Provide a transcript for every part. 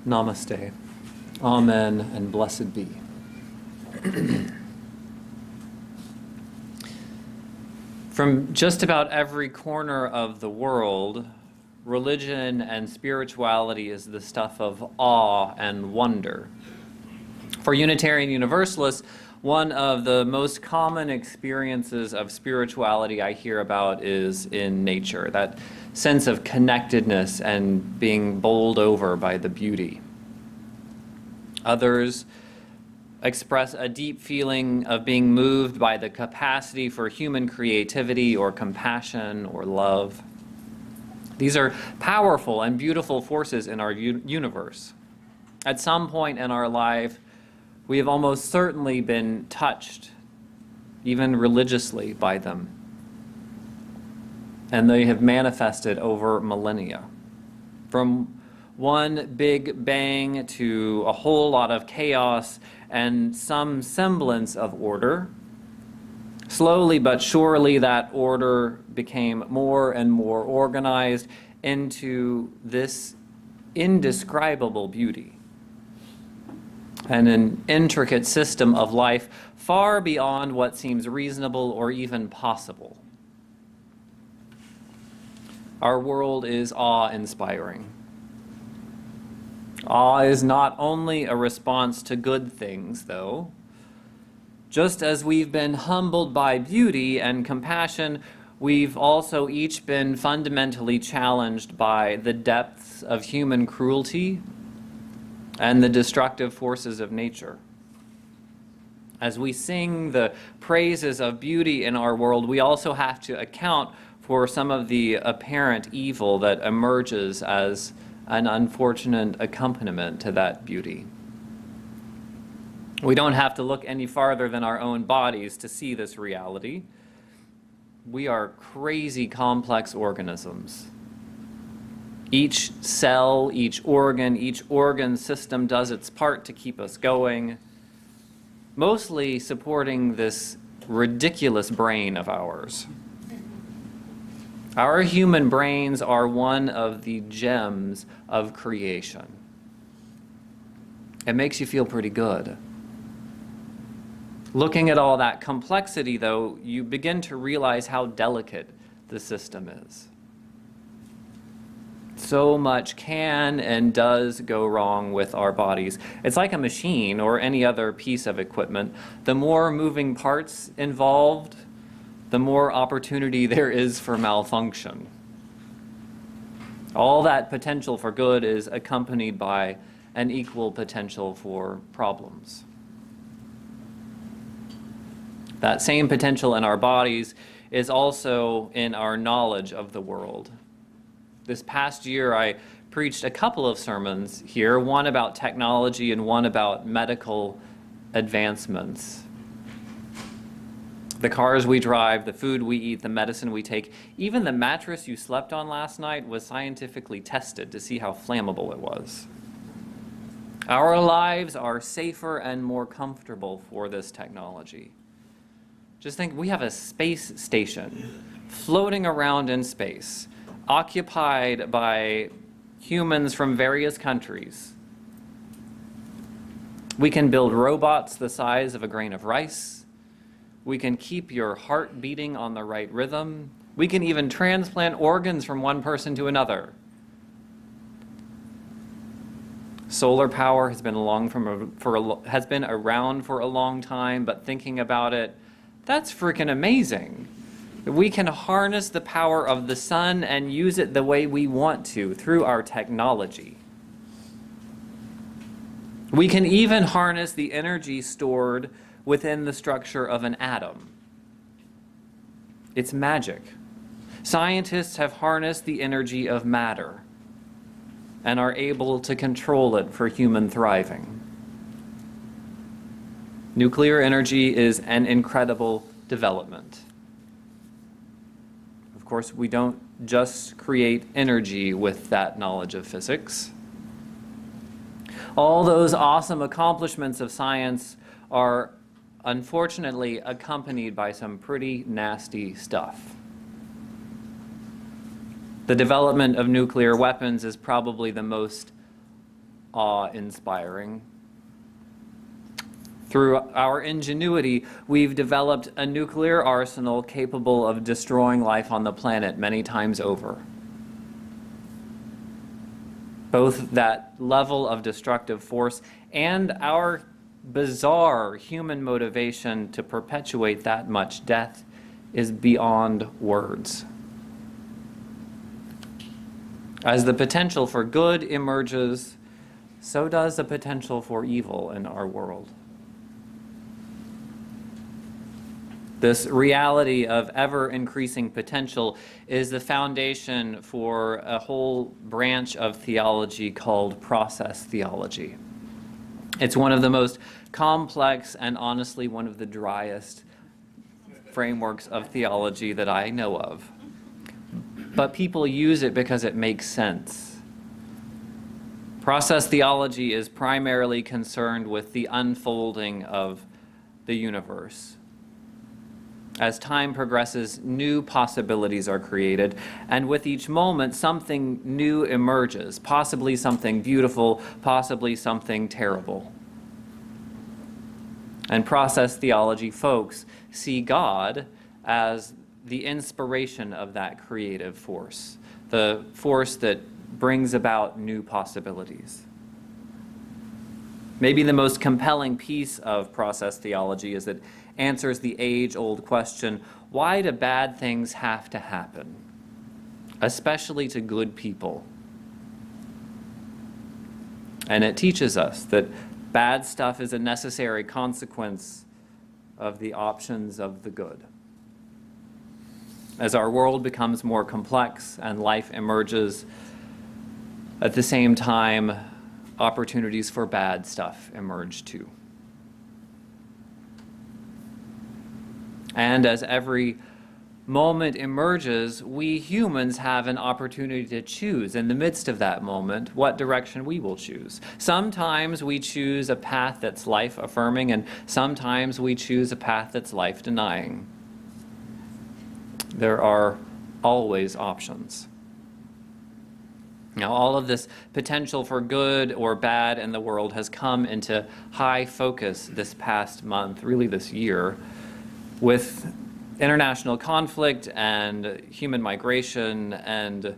Namaste. Amen, and blessed be. From just about every corner of the world, religion and spirituality is the stuff of awe and wonder. For Unitarian Universalists, one of the most common experiences of spirituality I hear about is in nature, that sense of connectedness and being bowled over by the beauty. Others express a deep feeling of being moved by the capacity for human creativity or compassion or love. These are powerful and beautiful forces in our universe. At some point in our life, we have almost certainly been touched, even religiously, by them. And they have manifested over millennia. From one big bang to a whole lot of chaos and some semblance of order. Slowly but surely that order became more and more organized into this indescribable beauty and an intricate system of life far beyond what seems reasonable or even possible. Our world is awe-inspiring. Awe is not only a response to good things, though. Just as we've been humbled by beauty and compassion, we've also each been fundamentally challenged by the depths of human cruelty and the destructive forces of nature. As we sing the praises of beauty in our world, we also have to account for some of the apparent evil that emerges as an unfortunate accompaniment to that beauty. We don't have to look any farther than our own bodies to see this reality. We are crazy complex organisms. Each cell, each organ system does its part to keep us going, mostly supporting this ridiculous brain of ours. Our human brains are one of the gems of creation. It makes you feel pretty good. Looking at all that complexity, though, you begin to realize how delicate the system is. So much can and does go wrong with our bodies. It's like a machine or any other piece of equipment. The more moving parts involved, the more opportunity there is for malfunction. All that potential for good is accompanied by an equal potential for problems. That same potential in our bodies is also in our knowledge of the world. This past year, I preached a couple of sermons here, one about technology and one about medical advancements. The cars we drive, the food we eat, the medicine we take, even the mattress you slept on last night was scientifically tested to see how flammable it was. Our lives are safer and more comfortable for this technology. Just think, we have a space station floating around in space, occupied by humans from various countries. We can build robots the size of a grain of rice. We can keep your heart beating on the right rhythm. We can even transplant organs from one person to another. Solar power has been around for a long time, but thinking about it, that's freaking amazing. We can harness the power of the sun and use it the way we want to through our technology. We can even harness the energy stored within the structure of an atom. It's magic. Scientists have harnessed the energy of matter and are able to control it for human thriving. Nuclear energy is an incredible development. Of course, we don't just create energy with that knowledge of physics. All those awesome accomplishments of science are unfortunately accompanied by some pretty nasty stuff. The development of nuclear weapons is probably the most awe-inspiring. Through our ingenuity, we've developed a nuclear arsenal capable of destroying life on the planet many times over. Both that level of destructive force and our bizarre human motivation to perpetuate that much death is beyond words. As the potential for good emerges, so does the potential for evil in our world. This reality of ever-increasing potential is the foundation for a whole branch of theology called process theology. It's one of the most complex and honestly one of the driest frameworks of theology that I know of. But people use it because it makes sense. Process theology is primarily concerned with the unfolding of the universe. As time progresses, new possibilities are created, and with each moment, something new emerges, possibly something beautiful, possibly something terrible. And process theology folks see God as the inspiration of that creative force, the force that brings about new possibilities. Maybe the most compelling piece of process theology is that it answers the age-old question, why do bad things have to happen, especially to good people? And it teaches us that bad stuff is a necessary consequence of the options of the good. As our world becomes more complex and life emerges, at the same time, opportunities for bad stuff emerge too. And as every moment emerges, we humans have an opportunity to choose in the midst of that moment what direction we will choose. Sometimes we choose a path that's life-affirming, and sometimes we choose a path that's life-denying. There are always options. Now, all of this potential for good or bad in the world has come into high focus this past month, really this year, with international conflict and human migration and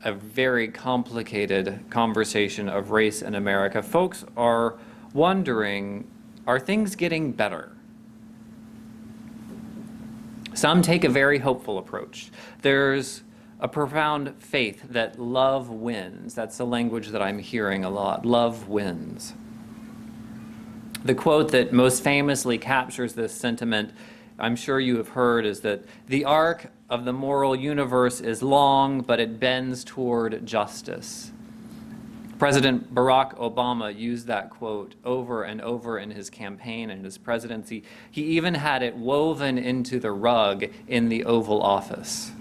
a very complicated conversation of race in America. Folks are wondering, are things getting better? Some take a very hopeful approach. There's a profound faith that love wins. That's the language that I'm hearing a lot. Love wins. The quote that most famously captures this sentiment, I'm sure you have heard, is that the arc of the moral universe is long, but it bends toward justice. President Barack Obama used that quote over and over in his campaign and his presidency. He even had it woven into the rug in the Oval Office.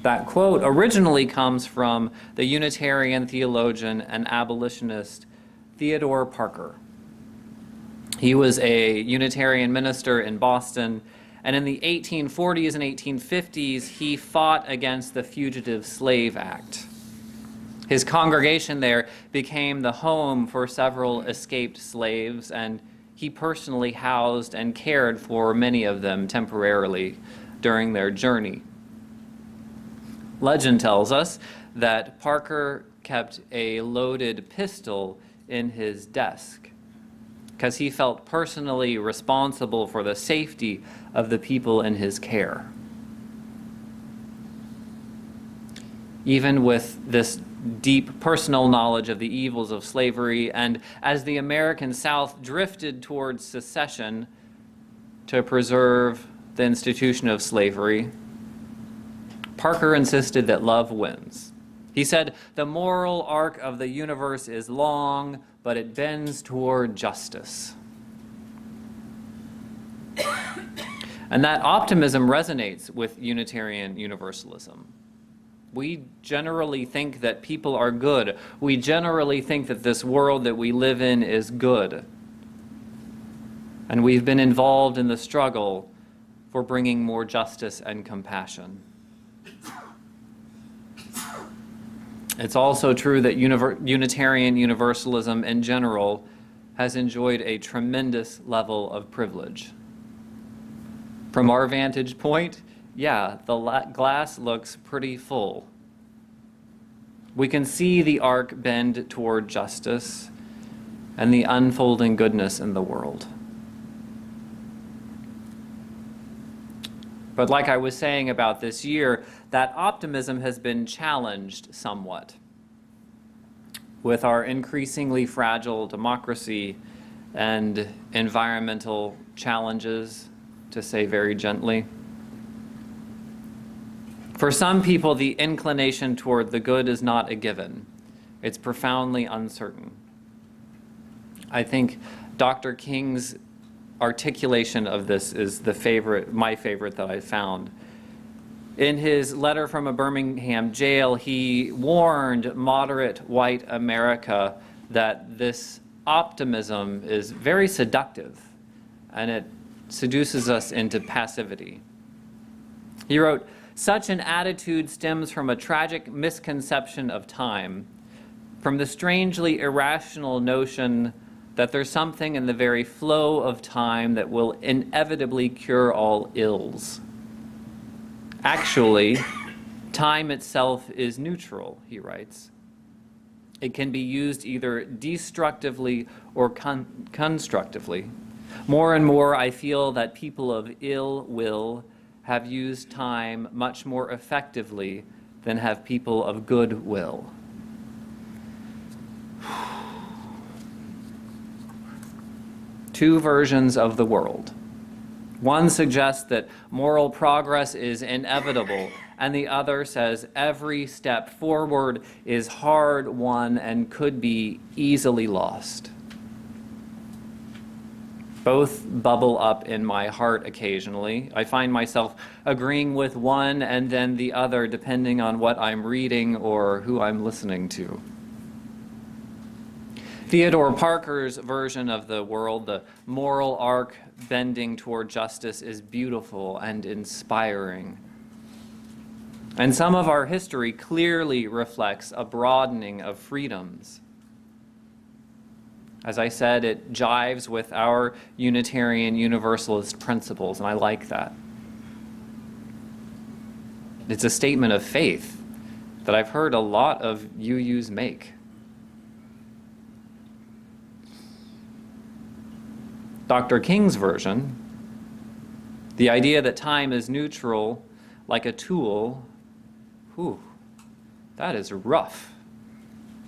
That quote originally comes from the Unitarian theologian and abolitionist Theodore Parker. He was a Unitarian minister in Boston, and in the 1840s and 1850s, he fought against the Fugitive Slave Act. His congregation there became the home for several escaped slaves, and he personally housed and cared for many of them temporarily during their journey. Legend tells us that Parker kept a loaded pistol in his desk because he felt personally responsible for the safety of the people in his care. Even with this deep personal knowledge of the evils of slavery, and as the American South drifted towards secession to preserve the institution of slavery, Parker insisted that love wins. He said, the moral arc of the universe is long, but it bends toward justice. And that optimism resonates with Unitarian Universalism. We generally think that people are good. We generally think that this world that we live in is good. And we've been involved in the struggle for bringing more justice and compassion. It's also true that Unitarian Universalism in general has enjoyed a tremendous level of privilege. From our vantage point, yeah, the glass looks pretty full. We can see the arc bend toward justice and the unfolding goodness in the world. But like I was saying about this year, that optimism has been challenged somewhat with our increasingly fragile democracy and environmental challenges, to say very gently. For some people, the inclination toward the good is not a given. It's profoundly uncertain. I think Dr. King's articulation of this is my favorite that I found. In his letter from a Birmingham jail, he warned moderate white America that this optimism is very seductive and it seduces us into passivity. He wrote, "Such an attitude stems from a tragic misconception of time, from the strangely irrational notion that there's something in the very flow of time that will inevitably cure all ills. Actually, time itself is neutral," he writes. "It can be used either destructively or constructively. More and more, I feel that people of ill will have used time much more effectively than have people of good will." Two versions of the world. One suggests that moral progress is inevitable, and the other says every step forward is hard-won and could be easily lost. Both bubble up in my heart occasionally. I find myself agreeing with one and then the other depending on what I'm reading or who I'm listening to. Theodore Parker's version of the world, the moral arc bending toward justice, is beautiful and inspiring. And some of our history clearly reflects a broadening of freedoms. As I said, it jives with our Unitarian Universalist principles, and I like that. It's a statement of faith that I've heard a lot of UUs make. Dr. King's version, the idea that time is neutral like a tool, that is rough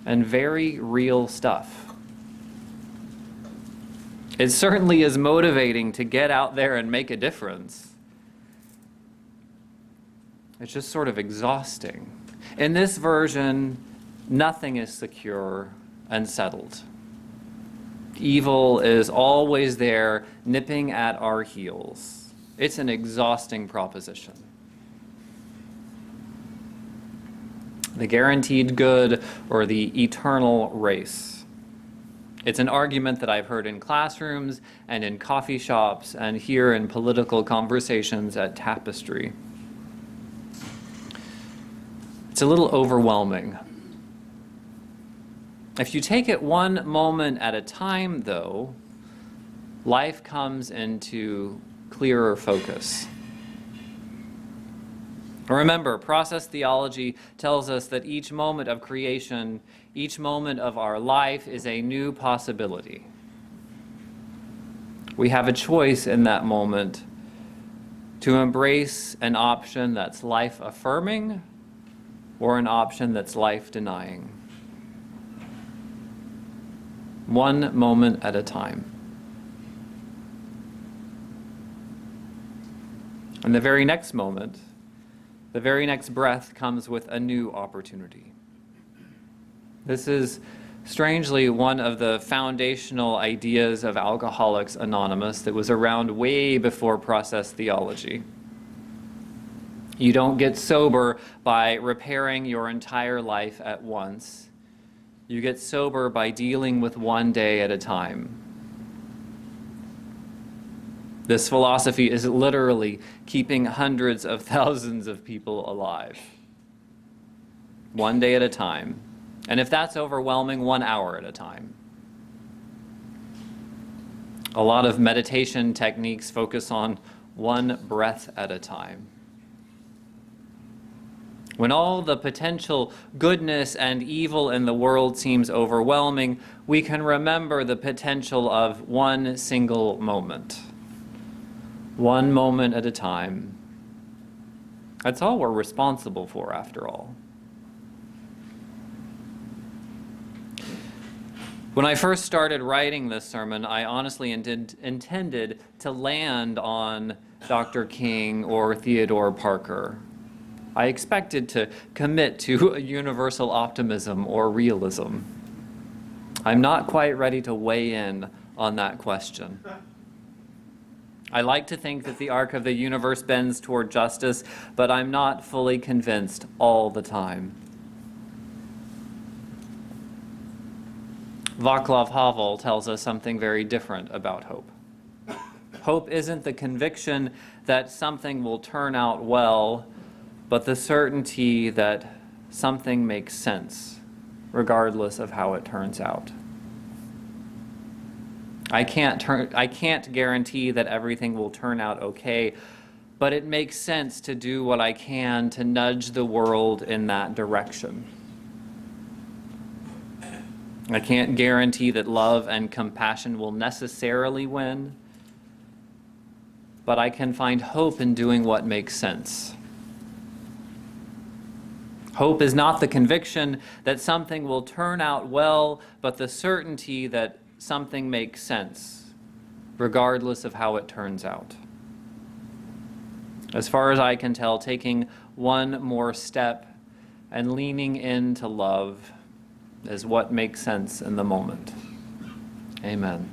and very real stuff. It certainly is motivating to get out there and make a difference. It's just sort of exhausting. In this version, nothing is secure and settled. Evil is always there, nipping at our heels. It's an exhausting proposition. The guaranteed good or the eternal race. It's an argument that I've heard in classrooms and in coffee shops and here in political conversations at Tapestry. It's a little overwhelming. If you take it one moment at a time, though, life comes into clearer focus. Remember, process theology tells us that each moment of creation, each moment of our life is a new possibility. We have a choice in that moment to embrace an option that's life-affirming or an option that's life-denying. One moment at a time. And the very next moment, the very next breath comes with a new opportunity. This is strangely one of the foundational ideas of Alcoholics Anonymous that was around way before process theology. You don't get sober by repairing your entire life at once. You get sober by dealing with one day at a time. This philosophy is literally keeping hundreds of thousands of people alive. one day at a time. And if that's overwhelming, 1 hour at a time. A lot of meditation techniques focus on one breath at a time. When all the potential goodness and evil in the world seems overwhelming, we can remember the potential of one single moment. One moment at a time. That's all we're responsible for, after all. When I first started writing this sermon, I honestly intended to land on Dr. King or Theodore Parker. I expected to commit to a universal optimism or realism. I'm not quite ready to weigh in on that question. I like to think that the arc of the universe bends toward justice, but I'm not fully convinced all the time. Václav Havel tells us something very different about hope. Hope isn't the conviction that something will turn out well, but the certainty that something makes sense, regardless of how it turns out. I can't guarantee that everything will turn out okay, but it makes sense to do what I can to nudge the world in that direction. I can't guarantee that love and compassion will necessarily win, but I can find hope in doing what makes sense. Hope is not the conviction that something will turn out well, but the certainty that something makes sense, regardless of how it turns out. As far as I can tell, taking one more step and leaning into love is what makes sense in the moment. Amen.